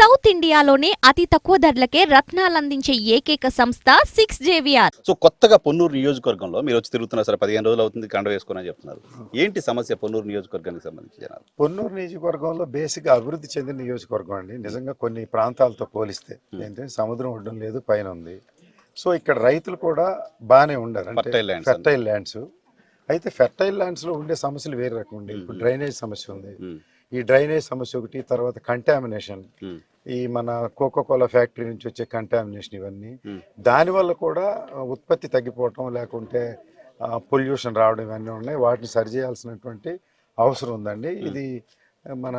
South ఇండియాలోనే అతి తక్కువ ధరలకే రత్నాలందించే ఏకైక సంస్థ 6JVR. సో కొత్తగా పొన్నూరు నియోజకవర్గంలో మీరు వచ్చి తిరుగుతున్నారు సరే 15 రోజులు అవుతుంది కండ వేసుకుని చెప్తున్నారు. ఏంటి సమస్య పొన్నూరు నియోజకవర్గానికి సంబంధించి జనాలు? పొన్నూరు నియోజకవర్గంలో బేసిక్గా అభివృద్ధి చెందిన నియోజకవర్గం అండి. నిజంగా కొన్ని ప్రాంతాలతో పోలిస్తే ఏంటంటే సముద్రం ఒడ్డం లేదు, పైన ఉంది. సో ఇక్కడ రైతులు కూడా బాగానే ఉండారు, ఫెర్టైల్ ల్యాండ్స్. అయితే ఫెర్టైల్ ల్యాండ్స్లో ఉండే సమస్యలు వేరే రకం ఉండే. ఇప్పుడు డ్రైనేజ్ సమస్య ఉంది. ఈ డ్రైనేజ్ సమస్య ఒకటి, తర్వాత కంటామినేషన్, ఈ మన కోకోకోలా ఫ్యాక్టరీ నుంచి వచ్చే కంటామినేషన్, ఇవన్నీ దానివల్ల కూడా ఉత్పత్తి తగ్గిపోవటం, లేకుంటే పొల్యూషన్ రావడం, ఇవన్నీ ఉన్నాయి. వాటిని సరిచేయాల్సినటువంటి అవసరం ఉందండి. ఇది మన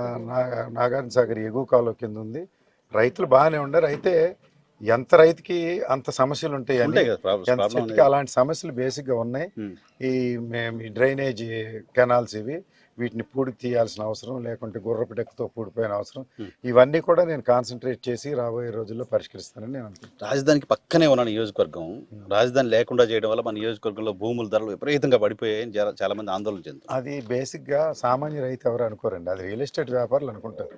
నాగార్జున సాగర్ ఎగువ కాలువ కింద ఉంది. రైతులు బాగానే ఉండరు. అయితే ఎంత రైతుకి అంత సమస్యలు ఉంటాయని, ఎంత చెట్టుకి అలాంటి సమస్యలు బేసిక్గా ఉన్నాయి. ఈ డ్రైనేజ్ కెనాల్స్ వీటిని పూడికి తీయాల్సిన అవసరం, లేకుంటే గుర్రపు డెక్కతో పూడిపోయిన అవసరం, ఇవన్నీ కూడా నేను కాన్సన్ట్రేట్ చేసి రాబోయే రోజుల్లో పరిష్కరిస్తానని నేను అనుకుంటున్నాను. రాజధానికి పక్కనే ఉన్న నియోజకవర్గం, రాజధాని లేకుండా చేయడం వల్ల మన నియోజకవర్గంలో భూముల ధరలు విపరీతంగా పడిపోయాయని చాలా మంది ఆందోళన చెందుతారు. అది బేసిక్గా సామాన్య రైతు ఎవరు అనుకోరండి, అది రియల్ ఎస్టేట్ వ్యాపారులు అనుకుంటారు.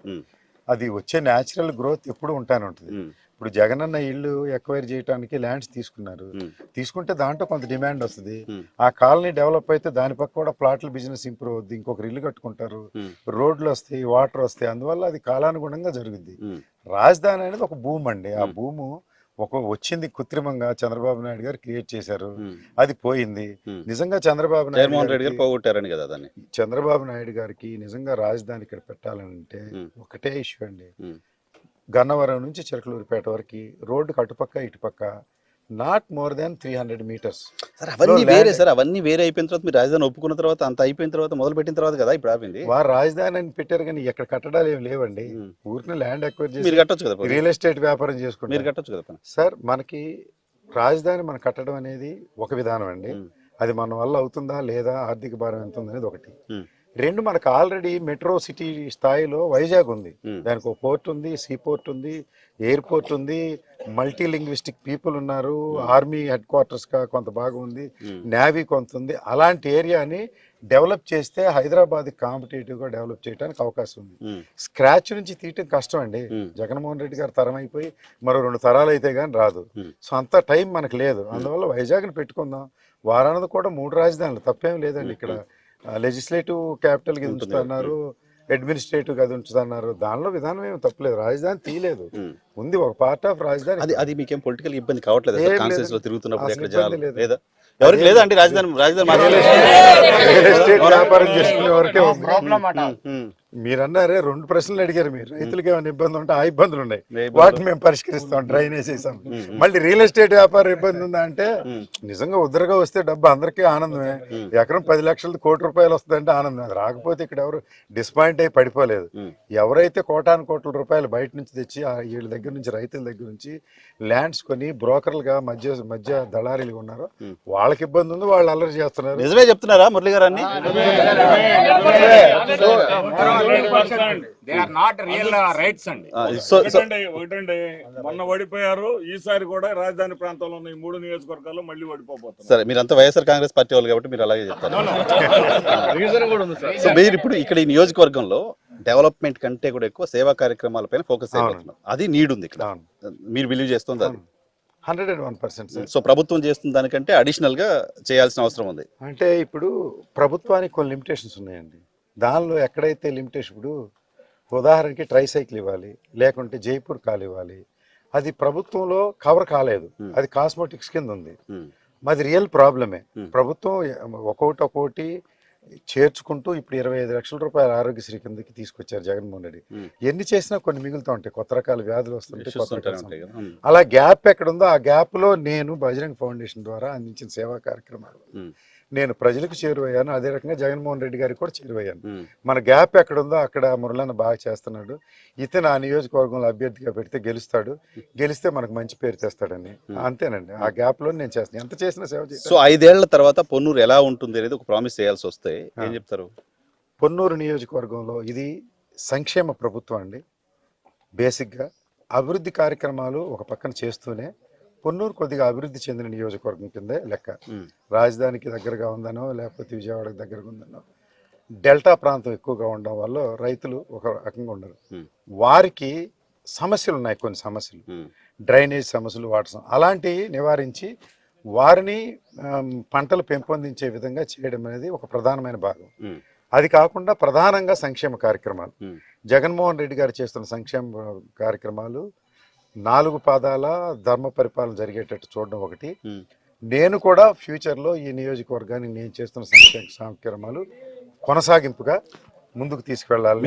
అది వచ్చే న్యాచురల్ గ్రోత్ ఎప్పుడు ఉంటానే ఉంటుంది. ఇప్పుడు జగనన్న ఇల్లు ఎక్వైర్ చేయడానికి ల్యాండ్స్ తీసుకున్నారు. తీసుకుంటే దాంట్లో కొంత డిమాండ్ వస్తుంది. ఆ కాలనీ డెవలప్ అయితే దాని పక్క కూడా ప్లాట్ల బిజినెస్ ఇంప్రూవ్ అవుద్ది, ఇంకొకరు ఇల్లు కట్టుకుంటారు, రోడ్లు వస్తాయి, వాటర్ వస్తాయి. అందువల్ల అది కాలానుగుణంగా జరుగుద్ది. రాజధాని అనేది ఒక భూమి అండి. ఆ భూము వచ్చింది కృత్రిమంగా చంద్రబాబు నాయుడు గారు క్రియేట్ చేశారు. అది పోయింది. నిజంగా చంద్రబాబు నాయుడు గారికి నిజంగా రాజధాని ఇక్కడ పెట్టాలంటే ఒకటే ఇష్యూ అండి. గన్నవరం నుంచి చిలకలూరిపేట వరకు రోడ్డుకు అటుపక్క ఇటుపక్క నాట్ మోర్ దాన్ 300 meters. అవన్నీ వేరే అయిపోయిన తర్వాత మీరు రాజధాని ఒప్పుకున్న తర్వాత, అంత అయిపోయిన తర్వాత, మొదలు పెట్టిన తర్వాత కదా ఇప్పుడు ఆపింది. వారు రాజధాని అని పెట్టారు కానీ ఎక్కడ కట్టడాలు ఏమి లేవండి. ఊరికి ల్యాండ్ ఎక్వైర్ చేసి రియల్ ఎస్టేట్ వ్యాపారం చేసుకుంటారు సార్. మనకి రాజధాని మనం కట్టడం అనేది ఒక విధానం అండి. అది మన వల్ల అవుతుందా లేదా, ఆర్థిక భారం ఎంత ఉంది అనేది ఒకటి. రెండు, మనకు ఆల్రెడీ మెట్రో సిటీ స్థాయిలో వైజాగ్ ఉంది. దానికి ఒక పోర్ట్ ఉంది, సీ పోర్ట్ ఉంది, ఎయిర్పోర్ట్ ఉంది, మల్టీ లింగ్విస్టిక్ పీపుల్ ఉన్నారు, ఆర్మీ హెడ్ క్వార్టర్స్గా కొంత భాగం ఉంది, నేవీ కొంత ఉంది. అలాంటి ఏరియాని డెవలప్ చేస్తే హైదరాబాద్ కాంపిటేటివ్గా డెవలప్ చేయడానికి అవకాశం ఉంది. స్క్రాచ్ నుంచి తీయటం కష్టం అండి. జగన్మోహన్ రెడ్డి గారు తరం అయిపోయి మరో 2 తరాలు అయితే కానీ రాదు. సో అంత టైం మనకు లేదు. అందువల్ల వైజాగ్ని పెట్టుకుందాం. వారానికి కూడా 3 రాజధానులు తప్పేం లేదండి. ఇక్కడ లెజిస్లేటివ్ క్యాపిటల్ గా ఉంచుతున్నారు, అడ్మినిస్ట్రేటివ్ గా ఉంచుతున్నారు. దానిలో విధానం ఏమి తప్పలేదు. రాజధాని తీయలేదు, ఉంది ఒక పార్ట్ ఆఫ్ రాజధాని. అది మీకేం పొలిటికల్ ఇబ్బంది కావట్లేదు? వ్యాపారం చేసుకునే వరకే మీరు అన్నారే 2 ప్రశ్నలు అడిగారు మీరు. రైతులకు ఏమైనా ఇబ్బంది ఉంటే ఆ ఇబ్బందులు ఉన్నాయి, వాటిని మేము పరిష్కరిస్తాం. డ్రైనేజ్ వేసాం. మళ్ళీ రియల్ ఎస్టేట్ వ్యాపారం ఇబ్బంది ఉందా అంటే, నిజంగా ఉద్దరగా వస్తే డబ్బు అందరికీ ఆనందమే. ఎకరం 10 లక్షలు, ₹1,00,00,000 వస్తుందంటే ఆనందం. అది రాకపోతే ఇక్కడ ఎవరు డిస్పాయింట్ అయి పడిపోలేదు. ఎవరైతే కోటాను రూపాయలు బయట నుంచి తెచ్చి వీళ్ళ దగ్గర నుంచి, రైతుల దగ్గర నుంచి ల్యాండ్స్ కొని బ్రోకర్లుగా మధ్య దళారీలు ఉన్నారో వాళ్ళకి ఇబ్బంది ఉంది, వాళ్ళు అల్లరి చేస్తున్నారు. నిజమే చెప్తున్నారా మురళి గారు? అన్ని ఒకటండి, మొన్న ఓడిపోయారు, ఈసారి కూడా రాజధాని ప్రాంతంలో ఉన్న ఈ 3 నియోజకవర్గాల్లో మళ్ళీ ఓడిపోతున్నారు. సరే, మీరంతా వైఎస్ఆర్ కాంగ్రెస్ పార్టీ వాళ్ళు కాబట్టి మీరు అలాగే చెప్తారు. మీరు ఇప్పుడు ఇక్కడ ఈ నియోజకవర్గంలో డెవలప్మెంట్ కంటే కూడా ఎక్కువ సేవా కార్యక్రమాలపైన ఫోకస్ అయిపోతున్నారు. అది నీడ్ ఉంది ఇక్కడ, మీరు బిలీవ్ చేస్తుంది అది 101%. సో ప్రభుత్వం చేస్తున్న దానికంటే అడిషనల్ గా చేయాల్సిన అవసరం ఉంది. అంటే ఇప్పుడు ప్రభుత్వానికి కొన్ని లిమిటేషన్స్ ఉన్నాయండి. దానిలో ఎక్కడైతే లిమిటేషన్, ఇప్పుడు ఉదాహరణకి ట్రైసైకిల్ ఇవ్వాలి, లేకుంటే జైపూర్ కాల్ ఇవ్వాలి, అది ప్రభుత్వంలో కవర్ కాలేదు. అది కాస్మెటిక్స్ కింద ఉంది. మాది రియల్ ప్రాబ్లమే. ప్రభుత్వం ఒక్కొక్కటి చేర్చుకుంటూ ఇప్పుడు 25 లక్షల రూపాయలు ఆరోగ్యశ్రీ కిందకి తీసుకొచ్చారు జగన్మోహన్ రెడ్డి. ఎన్ని చేసినా కొన్ని మిగులుతూ ఉంటాయి, కొత్త రకాల వ్యాధులు వస్తుంటాయి. అలా గ్యాప్ ఎక్కడుందో ఆ గ్యాప్ లో నేను బజరంగ్ ఫౌండేషన్ ద్వారా అందించిన సేవా కార్యక్రమాలు నేను ప్రజలకు చేరువయ్యాను. అదే రకంగా జగన్మోహన్ రెడ్డి గారికి కూడా చేరువయ్యాను. మన గ్యాప్ ఎక్కడుందో అక్కడ మురళన్న బాగా చేస్తున్నాడు. ఇతను ఆ నియోజకవర్గంలో అభ్యర్థిగా పెడితే గెలుస్తాడు, గెలిస్తే మనకు మంచి పేరు తెస్తాడని. అంతేనండి, ఆ గ్యాప్ లో నేను చేస్తాను, ఎంత చేసినా సేవ చేస్తాను. సో 5 ఏళ్ల తర్వాత పొన్నూరు ఎలా ఉంటుంది అనేది ఒక ప్రామిస్ చేయాల్సి వస్తే ఏం చెప్తారు? పొన్నూరు నియోజకవర్గంలో ఇది సంక్షేమ ప్రభుత్వం అండి. బేసిక్గా అభివృద్ధి కార్యక్రమాలు ఒక పక్కన చేస్తూనే పొన్నూరు కొద్దిగా అభివృద్ధి చెందిన నియోజకవర్గం కిందే లెక్క. రాజధానికి దగ్గరగా ఉందనో, లేకపోతే విజయవాడకు దగ్గరగా ఉందనో, డెల్టా ప్రాంతం ఎక్కువగా ఉండడం వల్ల రైతులు ఒక రకంగా ఉండరు. వారికి సమస్యలు ఉన్నాయి, కొన్ని సమస్యలు, డ్రైనేజ్ సమస్యలు, వాటర్ అలాంటివి నివారించి వారిని పంటలు పెంపొందించే విధంగా చేయడం అనేది ఒక ప్రధానమైన భాగం. అది కాకుండా ప్రధానంగా సంక్షేమ కార్యక్రమాలు, జగన్మోహన్ రెడ్డి గారు చేస్తున్న సంక్షేమ కార్యక్రమాలు 4 పాదాల ధర్మ పరిపాలన జరిగేటట్టు చూడడం ఒకటి. నేను కూడా ఫ్యూచర్లో ఈ నియోజకవర్గానికి నేను చేస్తున్న సంక్షేమ కార్యక్రమాలు కొనసాగింపుగా ముందుకు తీసుకువెళ్ళాలి.